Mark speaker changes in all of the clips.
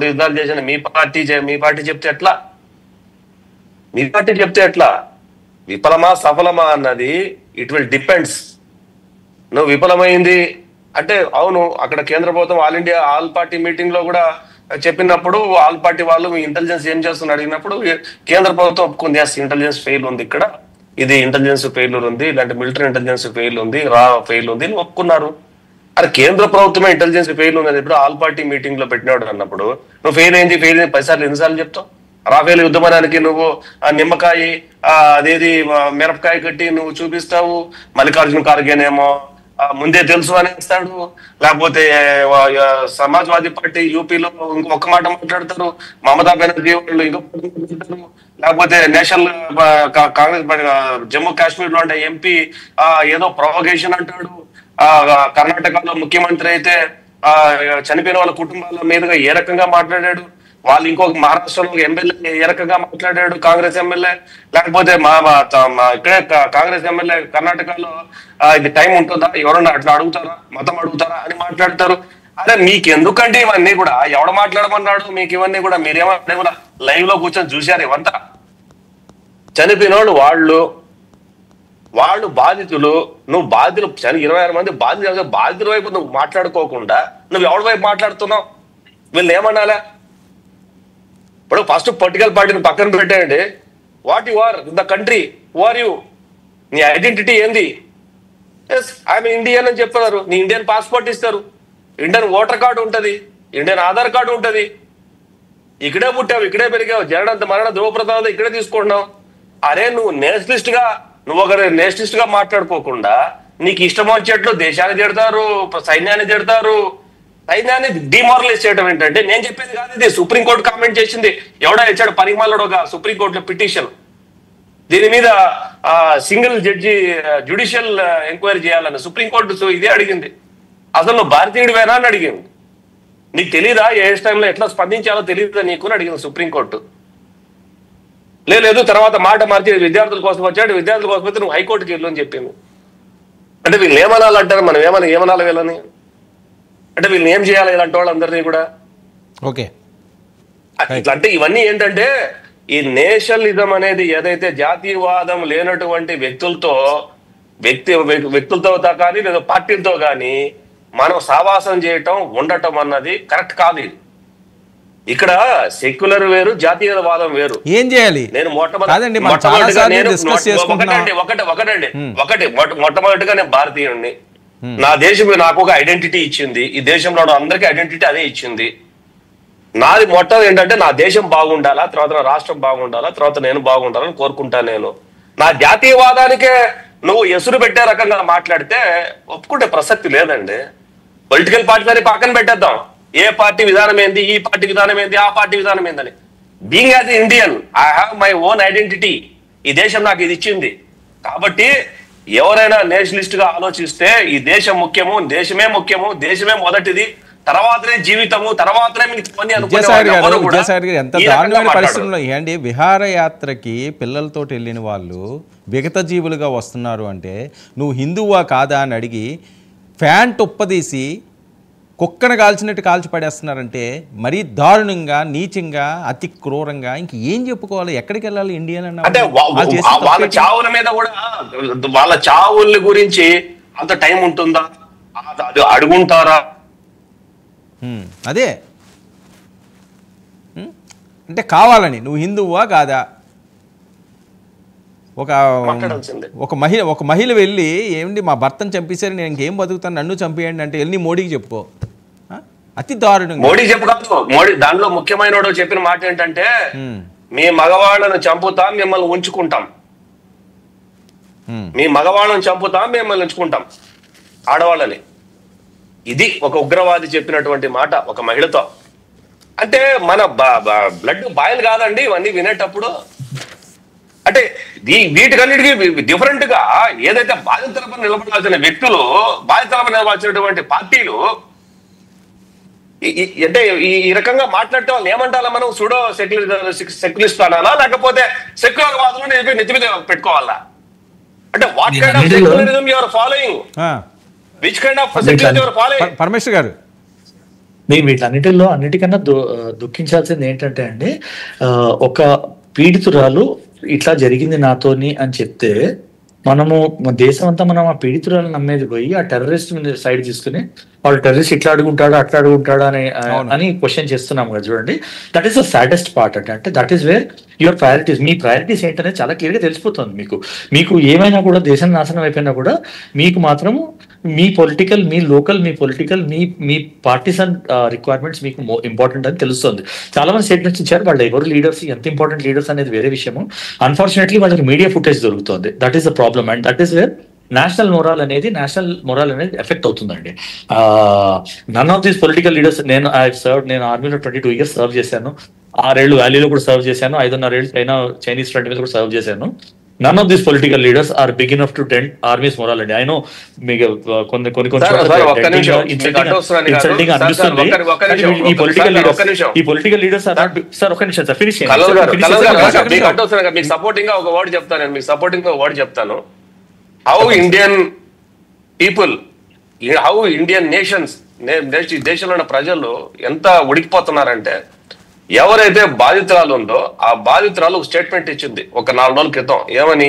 Speaker 1: యుద్ధాలు చేసిన మీ పార్టీ చెప్తే ఎట్లా? మీ పార్టీ చెప్తే ఎట్లా? విఫలమా సఫలమా అన్నది ఇట్ విల్ డిపెండ్స్. నువ్వు విఫలమైంది అంటే అవును, అక్కడ కేంద్ర ప్రభుత్వం ఆల్ పార్టీ మీటింగ్ లో కూడా చెప్పినప్పుడు ఆల్ పార్టీ వాళ్ళు మీ ఇంటెలిజెన్స్ ఏం చేస్తున్నారు అడిగినప్పుడు కేంద్ర ప్రభుత్వం ఒప్పుకుంది, ఇంటెలిజెన్స్ ఫెయిల్ ఉంది, ఇక్కడ ఇది ఇంటెలిజెన్స్ ఫెయిల్యూర్ ఉంది, ఇలాంటి మిలిటరీ ఇంటెలిజెన్స్ ఫెయిల్ ఉంది, ఫెయిల్ ఉంది అని ఒప్పుకున్నారు. అరే కేంద్ర ప్రభుత్వమే ఇంటెలిజెన్స్ ఫెయిల్ ఉంది ఇప్పుడు ఆల్ పార్టీ మీటింగ్ లో పెట్టినాడు అన్నప్పుడు నువ్వు ఫెయిల్ అయింది 10 సార్లు ఎన్నిసార్లు చెప్తావు? రాఫేల్ యుద్ధమానానికి నువ్వు ఆ నిమ్మకాయ అదేది మిరపకాయ కట్టి నువ్వు చూపిస్తావు, మల్లికార్జున ఖార్గేనేమో ముందే తెలుసు అనేస్తాడు, లేకపోతే సమాజ్వాదీ పార్టీ యూపీలో ఇంకొక మాట మాట్లాడతారు, మమతా బెనర్జీ వాళ్ళు ఇంకొక మాట్లాడతారు, లేకపోతే నేషనల్ కాంగ్రెస్ జమ్మూ కాశ్మీర్ లో అంటే ఎంపీ ఏదో ప్రొవగేషన్ అంటాడు, కర్ణాటకలో ముఖ్యమంత్రి అయితే చనిపోయిన వాళ్ళ కుటుంబాల మీదుగా ఏ రకంగా మాట్లాడాడు, వాళ్ళు ఇంకొక మహారాష్ట్రలో ఎమ్మెల్యే ఏ రకంగా మాట్లాడాడు కాంగ్రెస్ ఎమ్మెల్యే, లేకపోతే ఇక్కడే కాంగ్రెస్ ఎమ్మెల్యే కర్ణాటకలో ఇది టైం ఉంటుందా, ఎవరన్నా అట్లా అడుగుతారా, మతం అడుగుతారా అని మాట్లాడతారు. అరే మీకు ఎందుకంటే ఇవన్నీ కూడా ఎవడ మాట్లాడమన్నాడు మీకు ఇవన్నీ కూడా? మీరేమన్నా కూడా లైవ్ లో కూర్చొని చూశారు? ఇవంతా చనిపోయిన వాళ్ళు బాధితులు, నువ్వు బాధితులు 26 మంది బాధితుల వైపు నువ్వు మాట్లాడుకోకుండా నువ్వు ఎవరి వైపు మాట్లాడుతున్నావు? వీళ్ళు ఏమన్నాలా? ఇప్పుడు ఫస్ట్ పొలిటికల్ పార్టీని పక్కన పెట్టేయండి. What you are the country, who are you, నీ ఐడెంటిటీ ఏంది? ఎస్ ఐఎమ్ ఇండియన్ అని చెప్తున్నారు, నీ ఇండియన్ పాస్పోర్ట్ ఇస్తారు, ఇండియన్ ఓటర్ కార్డు ఉంటది, ఇండియన్ ఆధార్ కార్డు ఉంటది, ఇక్కడే పుట్టావు, ఇక్కడే పెరిగావు, జననంత మరణ ధ్రువప్రతాలు ఇక్కడే తీసుకుంటున్నావు. అరే నువ్వు ఒకరు నేషనలిస్ట్ గా మాట్లాడుకోకుండా నీకు ఇష్టం వచ్చేట్లు దేశాన్ని తిడతారు, సైన్యాన్ని తిడతారు. సైన్యాన్ని డిమారలైజ్ చేయడం ఏంటంటే నేను చెప్పేది కాదు, ఇది సుప్రీంకోర్టు కామెంట్ చేసింది. ఎవడో ఇచ్చాడు పరిమాణంలో ఒక సుప్రీంకోర్టులో పిటిషన్, దీని మీద సింగిల్ జడ్జి జ్యుడిషియల్ ఎంక్వైరీ చేయాలని సుప్రీంకోర్టు ఇదే అడిగింది. అసలు నువ్వు భారతీయుడివేనా అని అడిగింది. నీకు తెలీదా ఏ టైంలో ఎట్లా స్పందించాలో తెలియదా నీకు అని అడిగింది సుప్రీంకోర్టు. లేదు తర్వాత మాట మార్చి విద్యార్థుల కోసం వచ్చాడు, విద్యార్థుల కోసం అయితే నువ్వు హైకోర్టుకి వెళ్ళు అని చెప్పింది. అంటే వీళ్ళు ఏమనాలంటారు, మనం ఏమనాలి వీళ్ళని? అంటే వీళ్ళని ఏం చేయాలి ఇలాంటి వాళ్ళందరినీ కూడా?
Speaker 2: ఓకే,
Speaker 1: అంటే ఇవన్నీ ఏంటంటే ఈ నేషనలిజం అనేది ఏదైతే జాతీయవాదం లేనటువంటి వ్యక్తులతో కానీ లేదా పార్టీలతో కానీ మనం సావాసం చేయటం ఉండటం అన్నది కరెక్ట్ కాదు. ఇది ఇక్కడ సెక్యులర్ వేరు, జాతీయవాదం వేరు.
Speaker 2: ఏం చేయాలి?
Speaker 1: నేను మొట్టమొదటిగా నేను భారతీయుడిని, నా దేశం నాకు ఒక ఐడెంటిటీ ఇచ్చింది, ఈ దేశంలో అందరికీ ఐడెంటిటీ అదే ఇచ్చింది. నాది మొట్టమొదటి ఏంటంటే నా దేశం బాగుండాలా, తర్వాత నా రాష్ట్రం బాగుండాలా, తర్వాత నేను బాగుండాలని కోరుకుంటాను. నేను నా జాతీయవాదానికే నువ్వు ఎసురు పెట్టే రకంగా మాట్లాడితే ఒప్పుకుంటే ప్రసక్తి లేదండి. పొలిటికల్ పార్టీలని పక్కన పెట్టేద్దాం, ఏ పార్టీ విధానం ఏంది, ఈ పార్టీ విధానం ఏంది, ఆ పార్టీ విధానం ఏందని. Being as Indian I have my own identity, ఈ దేశం నాకు ఇది ఇచ్చింది. కాబట్టి ఎవరైనా నేషనలిస్ట్ గా ఆలోచిస్తే ఈ దేశం ముఖ్యము, దేశమే ముఖ్యము, దేశమే మొదటిది, తర్వాతనే జీవితము, తర్వాతనే మీకు
Speaker 2: విజయసాయి గారు ఎంత దారుణమైన పరిస్థితుల్లో ఏంటి? విహారయాత్రకి పిల్లలతో వెళ్ళిన వాళ్ళు విగత జీవులుగా వస్తున్నారు అంటే నువ్వు హిందువా కాదా అని అడిగి ఫ్యాంట్ ఉప్పదీసి కుక్కను కాల్చినట్టు కాల్చి పడేస్తున్నారంటే మరీ దారుణంగా, నీచంగా, అతి క్రూరంగా ఇంక ఏం చెప్పుకోవాలి? ఎక్కడికి వెళ్ళాలి ఇండియన్ అన్న?
Speaker 1: అంటే వాళ్ళ చావుల మీద కూడా, వాళ్ళ చావుల గురించి అంత టైం ఉంటుందా? అడుగుంటారా?
Speaker 2: అదే అంటే కావాలని నువ్వు హిందువా కాదా? ఒక మహిళ వెళ్ళి ఏమిటి మా భర్తను చంపేశారు, నేను ఇంకేం బతుకుతాను, నన్ను చంపేయండి అంటే వెళ్ళి మోడీకి చెప్పుకో. అతి దారుణంగా
Speaker 1: మోడీ చెప్పుకోదు. దాంట్లో ముఖ్యమైన చెప్పిన మాట ఏంటంటే మీ మగవాళ్ళను చంపుతాం, మిమ్మల్ని ఉంచుకుంటాం, మీ మగవాళ్ళను చంపుతాం, మిమ్మల్ని ఉంచుకుంటాం ఆడవాళ్ళని. ఇది ఒక ఉగ్రవాది చెప్పినటువంటి మాట ఒక మహిళతో. అంటే మన బ్లడ్ బాయిల్ కాదండి ఇవన్నీ వినేటప్పుడు. అంటే వీటికన్నిటికీ డిఫరెంట్ గా ఏదైతే బాధితులపై నిలబడాల్సిన వ్యక్తులు, బాధితులపై నిలబడాల్సినటువంటి పార్టీలు అంటే ఈ రకంగా మాట్లాడితే వాళ్ళు ఏమంటారా? మనం సూడో సెక్యులరిస్ట్ అనాలా, లేకపోతే సెక్యులర్ వాదులు నెత్తి మీద పెట్టుకోవాలా? అంటే what kind of secularism you are following? Which kind of secularism you are following?
Speaker 2: Parameshwar గారు
Speaker 3: నేను వీటన్నిటిలో అన్నిటికన్నా దుఃఖించాల్సింది ఏంటంటే అండి, ఒక పీడితురాలు ఇట్లా జరిగింది నాతోని అని చెప్తే మనము దేశం అంతా మనం ఆ పీడితురాలు నమ్మేది పోయి ఆ టెర్రరిస్ట్ సైడ్ తీసుకుని వాళ్ళు టెర్రరిస్ట్ ఇట్లా అడుగుంటాడా అట్లా అడుగుంటాడా అని క్వశ్చన్ చేస్తున్నాం కదా. చూడండి, that is the saddest part అంటే that is where your priorities, మీ ప్రయారిటీస్ ఏంటనేది చాలా క్లియర్గా తెలిసిపోతుంది. మీకు ఏమైనా కూడా దేశం నాశనం అయిపోయినా కూడా మీకు మాత్రం మీ పొలిటికల్, మీ లోకల్, మీ పొలిటికల్, మీ పార్టీసన్ రిక్వైర్మెంట్స్ మీకు ఇంపార్టెంట్ అని తెలుస్తుంది. చాలా మంది స్టేట్మెంట్స్ ఇచ్చారు, వాళ్ళు ఎవరు లీడర్స్, ఎంత ఇంపార్టెంట్ లీడర్స్ అనేది వేరే విషయము. అన్ఫార్చునేట్లీ వాళ్ళకి మీడియా ఫుటేజ్ దొరుకుతుంది. That is the problem and that is where national morale అనేది ఎఫెక్ట్ అవుతుందండి. None of these political leaders, నేను ఆర్మీలో 22 years సర్వ్ చేశాను, 6 ఏళ్ళు వ్యాలీలో కూడా సర్వ్ చేశాను, 5.5 ఏళ్ళు చైనీస్ ఫ్రంట్ మీద కూడా సర్వ్ చేశాను. None of these political leaders are big enough to dent army's morale. I know మీకు కొన్ని ఇన్సల్టింగ్ అనిపిస్తుంది. ఈ political leaders are not. Sir ఒక నిమిషం సార్, ఫినిష్
Speaker 1: మీకు సపోర్టింగ్ గా ఒక వర్డ్ చెప్తాను నేను, మీకు సపోర్టింగ్ గా ఒక వర్డ్ చెప్తాను. How Indian people, how Indian nations, దేశంలో ఉన్న ప్రజలు ఎంత ఉడికిపోతున్నారంటే, ఎవరైతే బాధితురాలు ఉందో ఆ బాధితురాలు స్టేట్మెంట్ ఇచ్చింది ఒక 4 రోజుల క్రితం. ఏమని,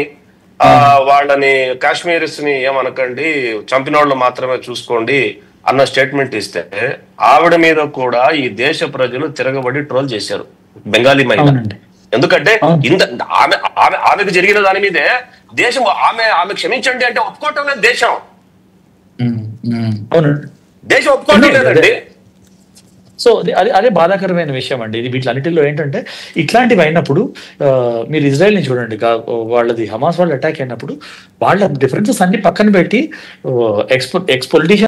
Speaker 1: వాళ్ళని కాశ్మీరీస్ ని ఏమనకండి, చంపిన వాళ్ళు మాత్రమే చూసుకోండి అన్న స్టేట్మెంట్ ఇస్తే, ఆవిడ మీద కూడా ఈ దేశ ప్రజలు తిరగబడి ట్రోల్ చేశారు, బెంగాలీ మహిళ. ఎందుకంటే ఆమెకు జరిగిన దాని మీదే దేశం ఆమె క్షమించండి అంటే ఒప్పుకోవటం లేదు దేశం ఒప్పుకోవటం లేదండి.
Speaker 3: సో అదే బాధాకరమైన విషయం అండి. ఇది వీటిలన్నిటిలో ఏంటంటే ఇట్లాంటివి అయినప్పుడు మీరు ఇజ్రాయెల్ ని చూడండి, వాళ్ళది హమాస్ వాళ్ళు అటాక్ అయినప్పుడు వాళ్ళ డిఫరెన్సెస్ అన్ని పక్కన పెట్టి ఎక్స్ పొలిటీషియన్